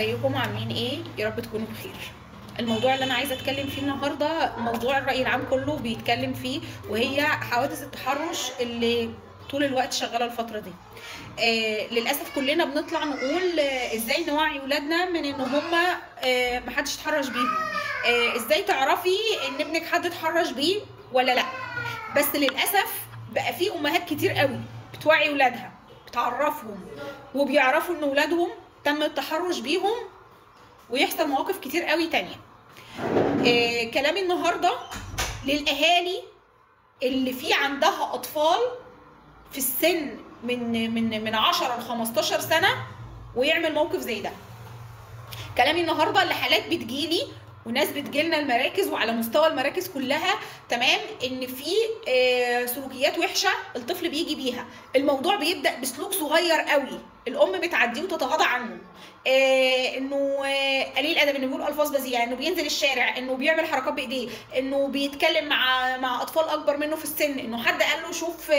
ازيكم عاملين ايه؟ يا رب تكونوا بخير. الموضوع اللي انا عايزه اتكلم فيه النهارده موضوع الرأي العام كله بيتكلم فيه، وهي حوادث التحرش اللي طول الوقت شغاله الفتره دي. للاسف كلنا بنطلع نقول ازاي نوعي ولادنا من ان هم محدش يتحرش بيهم. ازاي تعرفي ان ابنك حد اتحرش بيه ولا لا؟ بس للاسف بقى في امهات كتير قوي بتوعي ولادها، بتعرفهم وبيعرفوا ان ولادهم تم التحرش بيهم، ويحصل مواقف كتير قوي تانية. كلامي النهارده للاهالي اللي في عندها اطفال في السن من 10 ل 15 سنه ويعمل موقف زي ده. كلامي النهارده لحالات بتجيلي وناس بتجيلنا المراكز وعلى مستوى المراكز كلها، تمام، ان في سلوكيات وحشه الطفل بيجي بيها. الموضوع بيبدا بسلوك صغير قوي الام بتعديه وتتغاضى عنه، انه قليل ادب، انه بيقول الفاظ بذيئه، انه بينزل الشارع، انه بيعمل حركات بايديه، انه بيتكلم مع اطفال اكبر منه في السن، انه حد قال له شوف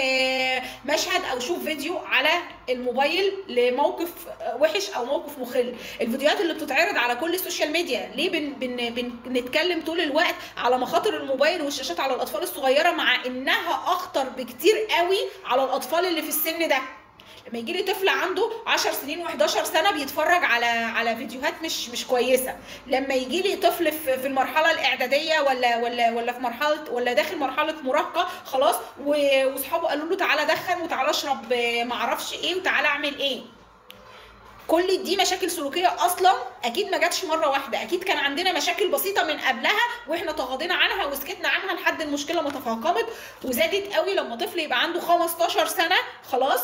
مشهد او شوف فيديو على الموبايل لموقف وحش او موقف مخل. الفيديوهات اللي بتتعرض على كل السوشيال ميديا، ليه بنتكلم طول الوقت على مخاطر الموبايل والشاشات على الاطفال الصغيره، مع انها اخطر بكتير قوي على الاطفال اللي في السن ده. لما يجي لي طفل عنده 10 سنين و11 سنه بيتفرج على فيديوهات مش كويسه، لما يجي لي طفل في المرحله الاعداديه ولا في مرحله ولا داخل مرحله مراهقه خلاص، واصحابه قالوا له تعالى دخن وتعالى اشرب معرفش ايه وتعالى اعمل ايه. كل دي مشاكل سلوكيه اصلا اكيد ما جاتش مره واحده، اكيد كان عندنا مشاكل بسيطه من قبلها واحنا تغاضينا عنها وسكتنا عنها لحد المشكله ما تفاقمت وزادت قوي لما طفل يبقى عنده 15 سنه خلاص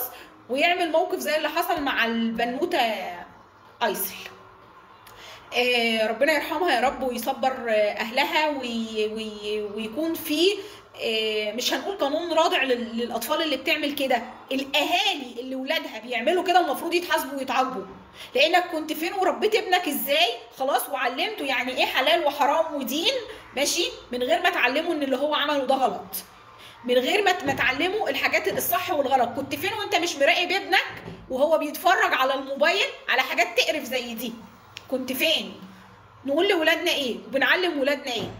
ويعمل موقف زي اللي حصل مع البنوته ايسل. ربنا يرحمها يا رب ويصبر اهلها ويكون في مش هنقول قانون رادع للاطفال اللي بتعمل كده. الاهالي اللي ولادها بيعملوا كده المفروض يتحاسبوا ويتعاقبوا، لانك كنت فين وربيت ابنك ازاي خلاص وعلمته يعني ايه حلال وحرام ودين، ماشي، من غير ما تعلمه ان اللي هو عمله ده غلط، من غير ما تعلمه الحاجات الصح والغلط. كنت فين وانت مش مراقب ابنك وهو بيتفرج على الموبايل على حاجات تقرف زي دي؟ كنت فين؟ نقول لولادنا ايه وبنعلم ولادنا ايه؟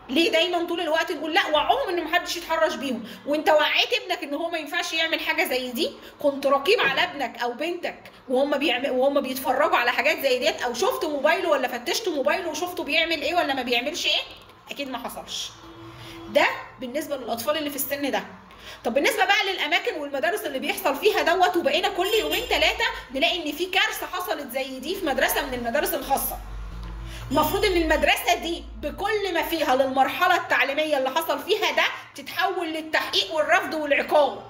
ليه دايما طول الوقت نقول لا وعوهم ان محدش يتحرش بيهم، وانت وعيت ابنك ان هو ما ينفعش يعمل حاجه زي دي؟ كنت رقيب على ابنك او بنتك وهم بيتفرجوا على حاجات زي ديت، او شفت موبايله ولا فتشت موبايله وشفته بيعمل ايه ولا ما بيعملش ايه؟ اكيد ما حصلش. ده بالنسبه للاطفال اللي في السن ده. طب بالنسبه بقى للاماكن والمدارس اللي بيحصل فيها دوت، وبقينا كل يومين ثلاثه نلاقي ان في كارثه حصلت زي دي في مدرسه من المدارس الخاصه. المفروض ان المدرسه دي بكل ما فيها للمرحله التعليميه اللي حصل فيها ده تتحول للتحقيق والرفض والعقاب،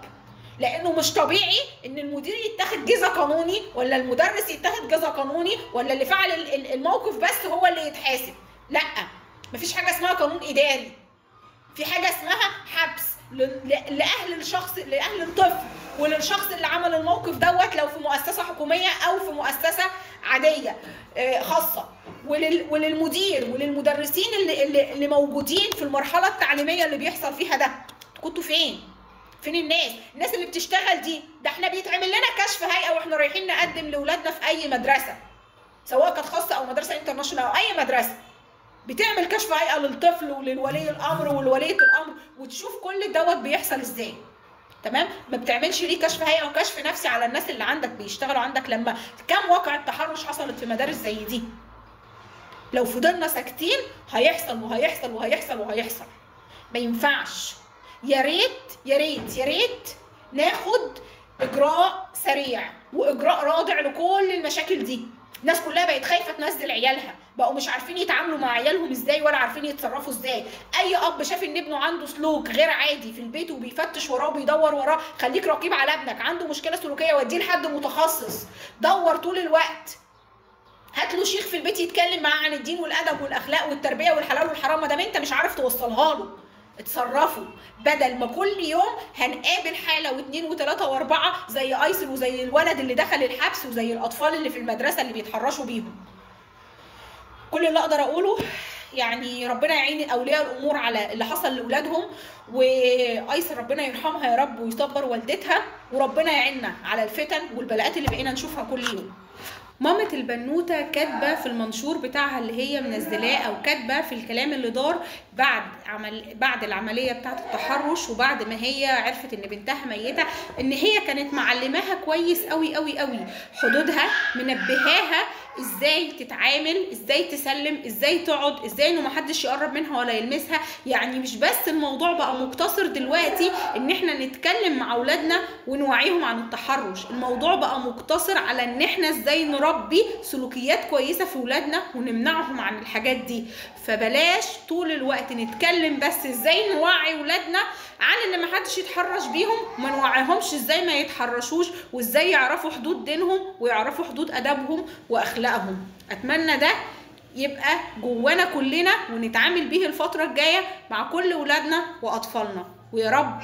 لانه مش طبيعي ان المدير يتاخد جزا قانوني ولا المدرس يتاخد جزا قانوني ولا اللي فعل الموقف بس هو اللي يتحاسب. لا، مفيش حاجه اسمها قانون اداري، في حاجه اسمها حبس لاهل الشخص، لاهل الطفل وللشخص اللي عمل الموقف دوت، لو في مؤسسه حكوميه او في مؤسسه عاديه خاصه، وللمدير وللمدرسين اللي موجودين في المرحله التعليميه اللي بيحصل فيها ده. كنتوا فين؟ فين الناس اللي بتشتغل دي؟ ده احنا بيتعمل لنا كشف هيئه واحنا رايحين نقدم لاولادنا في اي مدرسه، سواء كانت خاصه او مدرسه انترناشونال او اي مدرسه، بتعمل كشف هيئه للطفل وللولي الامر ولوليه الامر وتشوف كل دوت بيحصل ازاي. تمام؟ ما بتعملش ليه كشف هيئه وكشف نفسي على الناس اللي عندك بيشتغلوا عندك؟ لما كم واقعة تحرش حصلت في مدارس زي دي؟ لو فضلنا ساكتين هيحصل وهيحصل وهيحصل وهيحصل. ما ينفعش. يا ريت يا ريت يا ريت ناخد اجراء سريع واجراء رادع لكل المشاكل دي. الناس كلها بقت خايفه تنزل عيالها، بقوا مش عارفين يتعاملوا مع عيالهم ازاي ولا عارفين يتصرفوا ازاي. اي اب شاف ان ابنه عنده سلوك غير عادي في البيت وبيفتش وراه وبيدور وراه، خليك رقيب على ابنك. عنده مشكله سلوكيه وديه لحد متخصص، دور طول الوقت، هات له شيخ في البيت يتكلم معاه عن الدين والادب والاخلاق والتربيه والحلال والحرام. ما دام انت مش عارف توصلها له اتصرفوا، بدل ما كل يوم هنقابل حاله واثنين وثلاثه واربعه زي ايسل وزي الولد اللي دخل الحبس وزي الاطفال اللي في المدرسه اللي بيتحرشوا بيهم. كل اللي اقدر اقوله يعني ربنا يعين اولياء الامور على اللي حصل لاولادهم، وايسل ربنا يرحمها يا رب ويصبر والدتها، وربنا يعيننا على الفتن والبلاءات اللي بقينا نشوفها كل يوم. مامة البنوتة كاتبة في المنشور بتاعها اللي هي منزلاه، او كاتبة في الكلام اللي دار بعد العملية بتاعة التحرش، وبعد ما هي عرفت ان بنتها ميتة، ان هي كانت معلماها كويس قوي قوي قوي حدودها، منبهاها ازاي تتعامل، ازاي تسلم، ازاي تقعد، ازاي انه محدش يقرب منها ولا يلمسها. يعني مش بس الموضوع بقى مقتصر دلوقتي ان احنا نتكلم مع اولادنا ونوعيهم عن التحرش، الموضوع بقى مقتصر على ان احنا ازاي نربي سلوكيات كويسة في اولادنا ونمنعهم عن الحاجات دي. فبلاش طول الوقت نتكلم بس ازاي نوعي اولادنا عن ان محدش يتحرش بيهم، وما نوعيهمش ازاي ما يتحرشوش، وازاي يعرفوا حدود دينهم ويعرفوا حدود ادبهم واخلاقهم. اتمنى ده يبقى جوانا كلنا ونتعامل بيه الفترة الجاية مع كل ولادنا واطفالنا، ويا رب